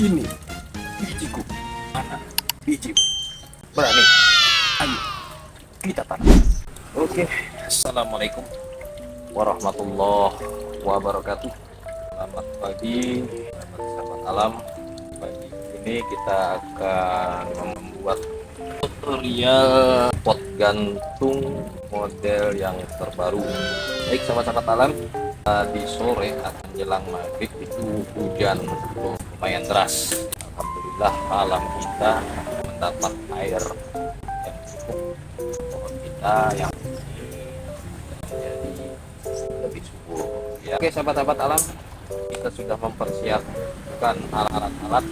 Ini bijiku. Mana bijimu? Berani? Ayo, kita tanam. Oke, assalamualaikum warahmatullahi wabarakatuh. Selamat pagi, selamat sahabat alam. Pagi ini kita akan membuat tutorial pot gantung model yang terbaru. Baik sahabat-sahabat alam, tadi sore akan jelang maghrib itu hujan lumayan deras. Alhamdulillah alam kita mendapat air yang cukup, pohon kita yang menjadi lebih subur ya. Oke sahabat-sahabat alam, kita sudah mempersiapkan alat-alat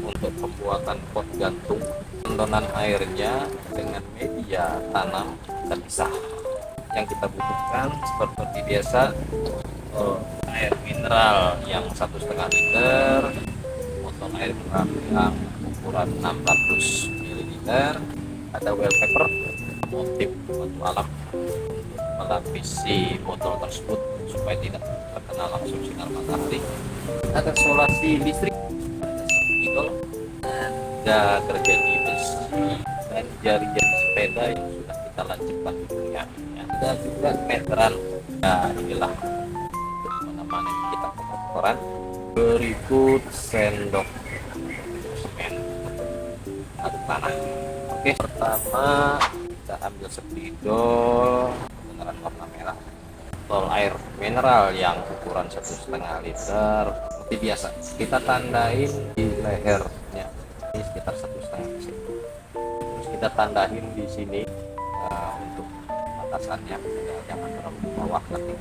untuk pembuatan pot gantung. Adonan airnya dengan media tanam terpisah. Yang kita butuhkan seperti biasa, air mineral yang 1,5 liter, botol air mineral yang ukuran 600 ml, ada wallpaper motif batu alam melapisi botol tersebut supaya tidak terkena langsung sinar matahari, ada solasi listrik, ada spidol, ada gergaji besi dan jari-jari sepeda yang sudah kita lancipkan ya. Ada juga meteran. Nah inilah mana yang kita kotoran. Berikut sendok semen aduk tanah. Oke, pertama kita ambil spidol beneran warna merah, botol air mineral yang ukuran 1,5 liter seperti biasa kita tandain di lehernya ini sekitar 1,5 cm. Terus kita tandain di sini untuk batasannya, jangan terlalu di bawah, nanti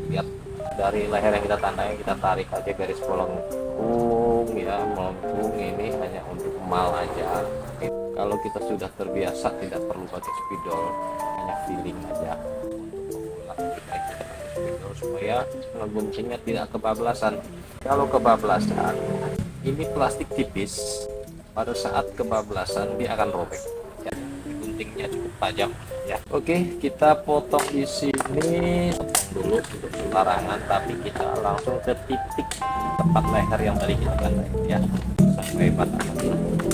lihat dari leher yang kita tandain, kita tarik aja garis melengkung ya, melengkung. Ini hanya untuk emal aja. Kalau kita sudah terbiasa tidak perlu pakai spidol, hanya feeling aja. Untuk pemula kita pakai spidol supaya ngeguntingnya tidak kebablasan. Kalau kebablasan, ini plastik tipis, pada saat kebablasan dia akan robek ya. Guntingnya cukup tajam ya. Oke, kita potong di sini, potong dulu untuk sembarangan, tapi kita langsung ke titik tempat leher yang tadi kita tandain ya, sampai batasan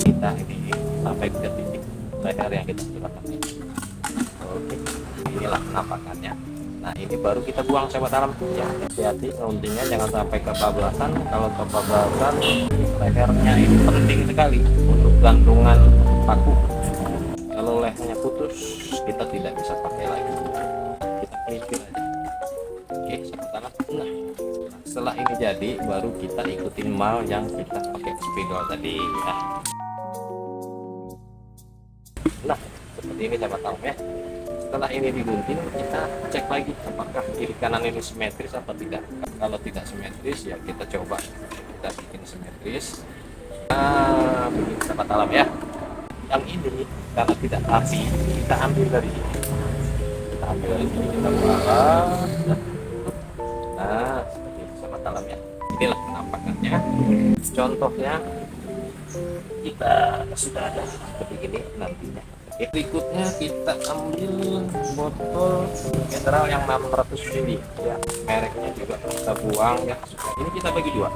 kita ini, sampai ke titik leher yang kita sudah tandain. Oke, inilah penampakannya. Nah ini baru kita buang sahabat alam ya. Hati-hati nguntingnya jangan sampai kebablasan. Kalau kebablasan lehernya ini penting sekali untuk gantungan paku. Kalau lehernya putus kita tidak bisa pakai lagi, kita pelipir aja. Oke sahabat alam, nah setelah ini jadi baru kita ikutin mal yang kita pakai spidol tadi ya. Nah seperti ini sahabat alam ya. Setelah ini digunting, kita cek lagi apakah kiri kanan ini simetris atau tidak. Kalau tidak simetris ya kita coba kita bikin simetris. Nah begini sahabat alam ya. Yang ini karena tidak rapi, kita ambil dari sini, kita ambil dari sini, kita balas. Nah seperti ini sahabat alam ya. Inilah penampakannya. Contohnya kita sudah ada seperti ini nantinya. Berikutnya kita ambil botol mineral yang 600 ml ya, mereknya juga kita buang ya. Ini kita bagi dua,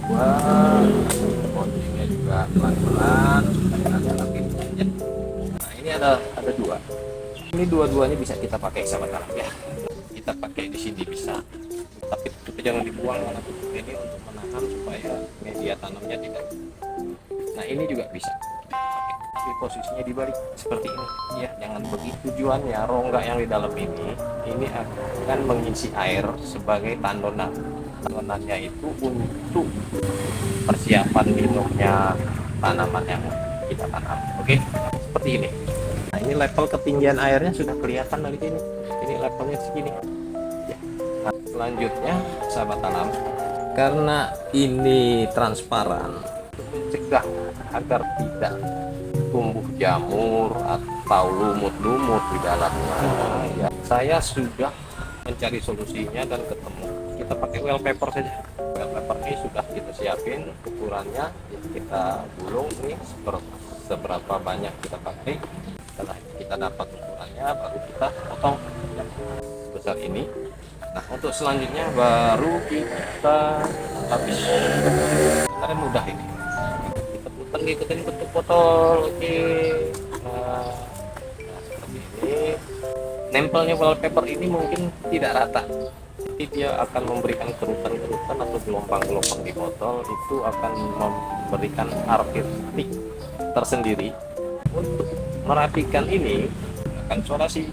botolnya juga pelan-pelan supaya ada lebihnya. Nah ini ada dua, ini dua-duanya bisa kita pakai sahabat alam ya. Kita pakai di sini bisa, tapi jangan dibuang, ini untuk menahan supaya media tanamnya tidak. Nah ini juga bisa, tapi posisinya dibalik seperti ini ya, jangan begitu. Tujuannya rongga yang di dalam ini akan mengisi air sebagai tandonan. Tandonannya itu untuk persiapan minumnya tanaman yang kita tanam. Oke, seperti ini. Nah ini level ketinggian airnya sudah kelihatan dari sini, ini levelnya segini ya. Nah, selanjutnya sahabat alam, karena ini transparan, mencegah agar tidak tumbuh jamur atau lumut-lumut di dalamnya ya, saya sudah mencari solusinya dan ketemu. Kita pakai wallpaper saja. Wallpaper ini sudah kita siapin ukurannya ya, kita gulung ini seberapa banyak kita pakai. Setelah kita dapat ukurannya baru kita potong ya, sebesar ini. Nah, untuk selanjutnya baru kita lapis. Karena mudah ini. Kita putar, ikutin bentuk botol. Oke. Nah, seperti ini. Nempelnya wallpaper ini mungkin tidak rata. Jadi dia akan memberikan kerutan-kerutan atau gelombang-gelombang di botol, itu akan memberikan artistik tersendiri. Untuk merapikan ini akan isolasi.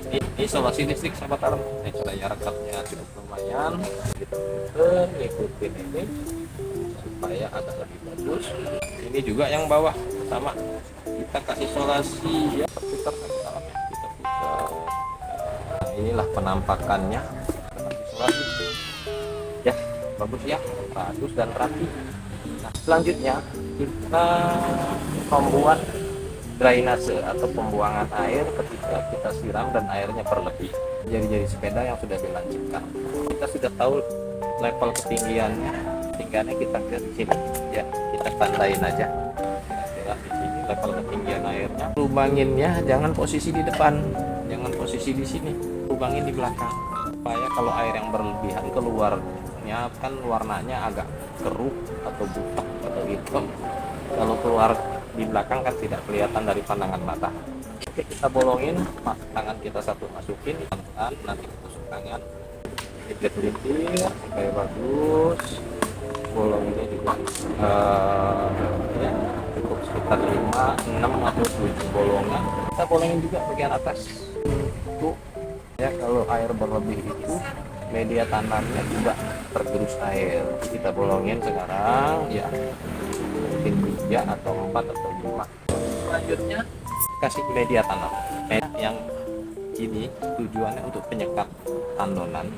Ini isolasi listrik sahabat alam. Daya rekatnya cukup lumayan. Kita putar, ikutin ini supaya agak lebih bagus. Ini juga yang bawah sama, kita kasih isolasi ya, putar sahabat alam ya. Kita putar. Nah, inilah penampakannya. Isolasi ya, bagus ya, bagus dan rapi. Nah, selanjutnya kita membuat drainase atau pembuangan air ketika kita siram dan airnya berlebih. Jari-jari sepeda yang sudah dilancipkan, kita sudah tahu level ketinggiannya. Tinggiannya kita ke sini ya, kita tandain aja kira-kira di sini level ketinggian airnya. Lubanginnya jangan posisi di depan, jangan posisi di sini, lubangin di belakang supaya kalau air yang berlebihan keluarnya kan warnanya agak keruh atau butek atau hitam. Kalau keluar di belakang kan tidak kelihatan dari pandangan mata. Oke, kita bolongin, tangan kita satu masukin pelan-pelan, nanti tusuk tangan, lintir supaya bagus. Bolonginnya juga ya, cukup sekitar 5, 6 atau 7 bolongan. Kita bolongin juga bagian atas. Tuh ya, kalau air berlebih itu media tanamnya juga tergerus air. Kita bolongin sekarang ya, mungkin 3 atau 4 atau 5. Selanjutnya kasih media tanam yang ini tujuannya untuk penyekat tandonan,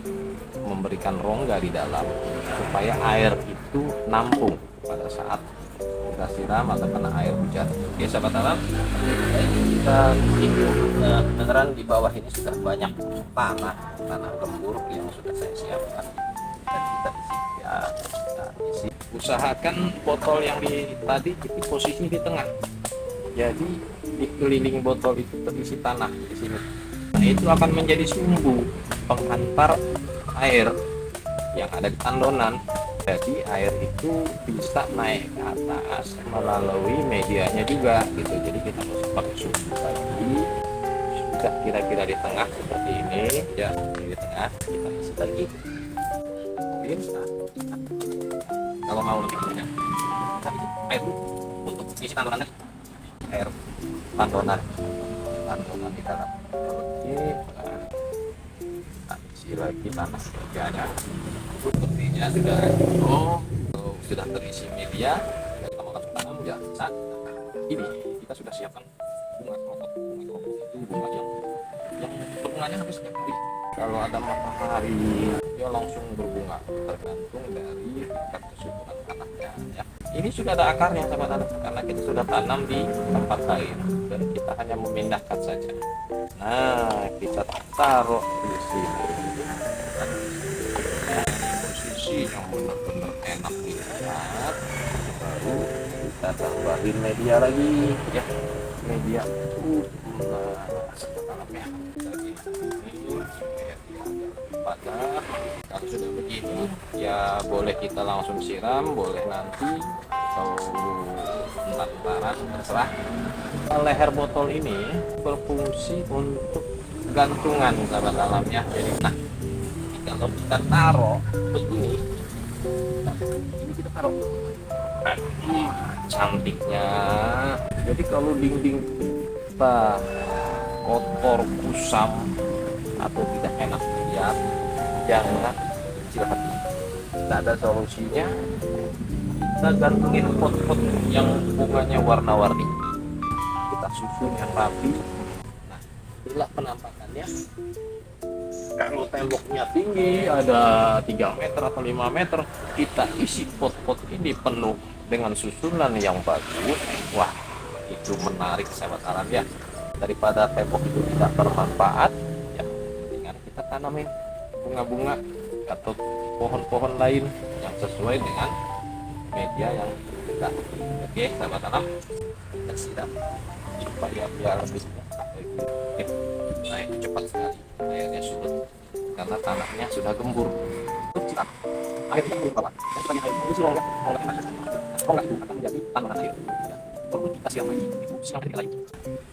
memberikan rongga di dalam supaya air itu nampung pada saat kita siram atau kena air hujan. Oke sahabat alam, kita ini beneran di bawah ini sudah banyak tanah gembur yang sudah saya siapkan dan kita isi ya. Nah, isi. Usahakan botol yang tadi itu posisi di tengah, jadi di keliling botol itu terisi tanah di sini. Nah, itu akan menjadi sumbu penghantar air yang ada di tandonan. Jadi air itu bisa naik ke atas melalui medianya juga gitu. Jadi kita harus pakai sumbu lagi. Sudah kira-kira di tengah seperti ini ya, di tengah kita isi lagi. Nah, kalau mau lebih banyak air untuk isi tandonan, air tandonan di dalam. Oke, nah, isi lagi tanah medianya. Sepertinya sudah terisi media. Kita mau langsung tanam ya. Nah, ini kita sudah siapkan bunga keropok. Itu bunga yang berbunganya habis setiap hari. Kalau ada matahari dia langsung berbunga, tergantung dari tingkat kesuburan tanahnya ya. Ini sudah ada akarnya sahabat, karena kita sudah tanam di tempat lain dan kita hanya memindahkan saja. Nah, kita taruh di sini. Posisi yang benar-benar enak dilihat. Baru kita tambahin media lagi ya, media dalamnya lagi ini supaya dia agak padat. Kalau sudah begini ya boleh kita langsung siram, boleh nanti atau entar-entaran, terserah. Leher botol ini berfungsi untuk gantungan sahabat alamnya. Jadi nah, kalau kita taruh begini, ini kita taruh cantiknya. Jadi kalau dinding kita kotor, kusam atau tidak enak dilihat, jangan kecil hati. Tidak ada solusinya. Kita gantungin pot-pot yang bunganya warna-warni, kita susun yang rapi. Nah, inilah penampakannya. Kalau temboknya tinggi ada 3 meter atau 5 meter, kita isi pot-pot ini penuh dengan susunan yang bagus. Wah, itu menarik sahabat alam ya. Daripada tembok itu tidak bermanfaat ya, dengan kita tanamin bunga-bunga atau pohon-pohon lain yang sesuai dengan media yang kita. Oke sahabat alam, kita siram supaya biar lebih naik cepat sekali airnya surut. karena tanahnya sudah gembur. Air itu bawah. Dan sebagai air itu silang kalau itu akan menjadi tanaman air. Perlu kita siram lagi, itu siram ketika layu.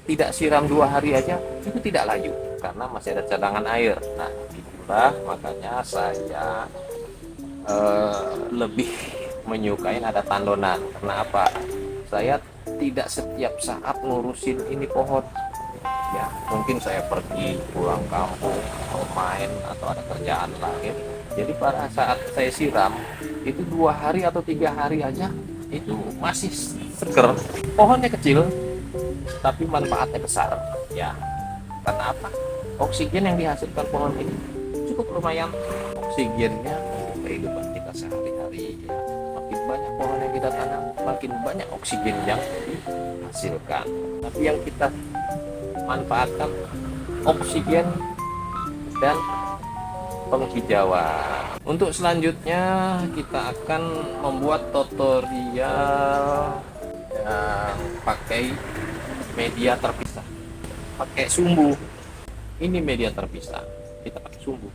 Tidak siram 2 hari aja itu tidak layu karena masih ada cadangan air. Nah, itulah makanya saya lebih menyukai ada tandonan. Karena apa? Saya tidak setiap saat ngurusin ini pohon. Ya, mungkin saya pergi pulang kampung, mau main atau ada kerjaan lain. Jadi pada saat saya siram itu 2 hari atau 3 hari aja itu masih seger. Pohonnya kecil, tapi manfaatnya besar. Ya, karena apa? Oksigen yang dihasilkan pohon ini cukup lumayan. Oksigennya kehidupan kita sehari-hari. Ya. Makin banyak pohon yang kita tanam, makin banyak oksigen yang dihasilkan. Tapi yang kita manfaatkan oksigen dan penghijauan. Untuk selanjutnya kita akan membuat tutorial yang pakai media terpisah, pakai sumbu. Ini media terpisah, kita pakai sumbu.